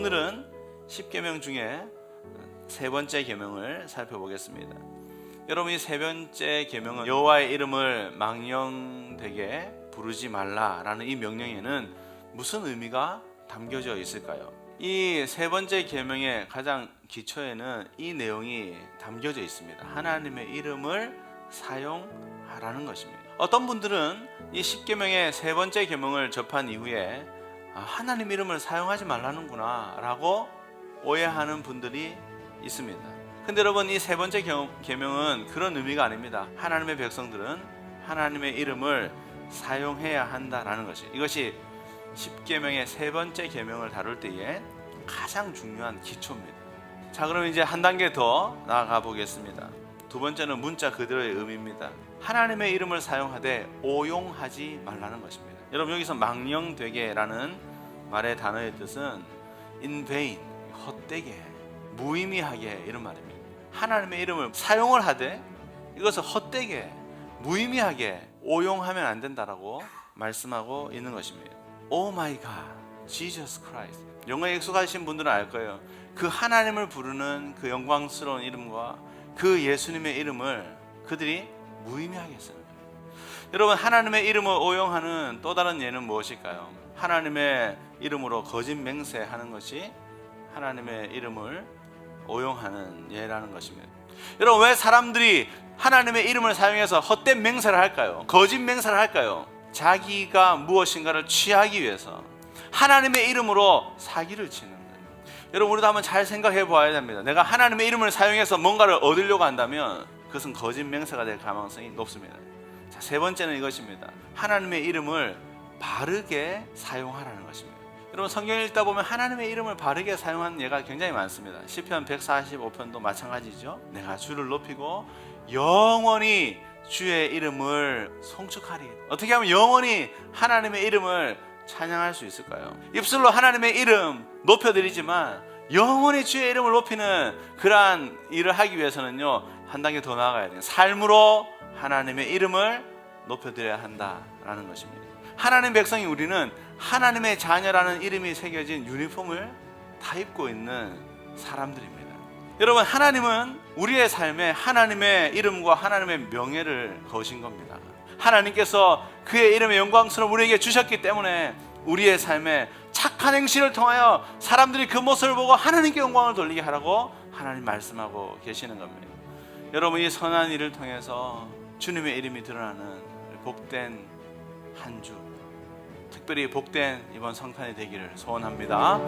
오늘은 10계명 중에 세 번째 계명을 살펴보겠습니다. 여러분, 이 세 번째 계명은 여호와의 이름을 망령되게 부르지 말라라는 이 명령에는 무슨 의미가 담겨져 있을까요? 이 세 번째 계명의 가장 기초에는 이 내용이 담겨져 있습니다. 하나님의 이름을 사용하라는 것입니다. 어떤 분들은 이 10계명의 세 번째 계명을 접한 이후에 하나님 이름을 사용하지 말라는구나 라고 오해하는 분들이 있습니다. 근데 여러분, 이 세 번째 계명은 그런 의미가 아닙니다. 하나님의 백성들은 하나님의 이름을 사용해야 한다라는 것이, 이것이 10계명의 세 번째 계명을 다룰 때에 가장 중요한 기초입니다. 자, 그럼 이제 한 단계 더 나아가 보겠습니다. 두 번째는 문자 그대로의 의미입니다. 하나님의 이름을 사용하되 오용하지 말라는 것입니다. 여러분, 여기서 망령되게라는 말의 단어의 뜻은 in vain, 헛되게, 무의미하게, 이런 말입니다. 하나님의 이름을 사용을 하되 이것을 헛되게, 무의미하게 오용하면 안 된다라고 말씀하고 있는 것입니다. Oh my God, Jesus Christ. 영어에 익숙하신 분들은 알 거예요. 그 하나님을 부르는 그 영광스러운 이름과 그 예수님의 이름을 그들이 무의미하게 쓰는 거예요. 여러분, 하나님의 이름을 오용하는 또 다른 예는 무엇일까요? 하나님의 이름으로 거짓 맹세하는 것이 하나님의 이름을 오용하는 예라는 것입니다. 여러분, 왜 사람들이 하나님의 이름을 사용해서 헛된 맹세를 할까요? 거짓 맹세를 할까요? 자기가 무엇인가를 취하기 위해서 하나님의 이름으로 사기를 치는 거예요. 여러분, 우리도 한번 잘 생각해 보아야 됩니다. 내가 하나님의 이름을 사용해서 뭔가를 얻으려고 한다면 그것은 거짓 맹세가 될 가능성이 높습니다. 자, 세 번째는 이것입니다. 하나님의 이름을 바르게 사용하라는 것입니다. 여러분, 성경 읽다 보면 하나님의 이름을 바르게 사용하는 예가 굉장히 많습니다. 시편 145편도 마찬가지죠. 내가 주를 높이고 영원히 주의 이름을 송축하리. 어떻게 하면 영원히 하나님의 이름을 찬양할 수 있을까요? 입술로 하나님의 이름 높여드리지만 영원히 주의 이름을 높이는 그러한 일을 하기 위해서는요, 한 단계 더 나아가야 돼요. 삶으로 하나님의 이름을 높여드려야 한다라는 것입니다. 하나님 백성이 우리는 하나님의 자녀라는 이름이 새겨진 유니폼을 다 입고 있는 사람들입니다. 여러분, 하나님은 우리의 삶에 하나님의 이름과 하나님의 명예를 거신 겁니다. 하나님께서 그의 이름의 영광스러운 우리에게 주셨기 때문에 우리의 삶에 착한 행실을 통하여 사람들이 그 모습을 보고 하나님께 영광을 돌리게 하라고 하나님 말씀하고 계시는 겁니다. 여러분, 이 선한 일을 통해서 주님의 이름이 드러나는 복된 한 주, 특별히 복된 이번 성탄이 되기를 소원합니다.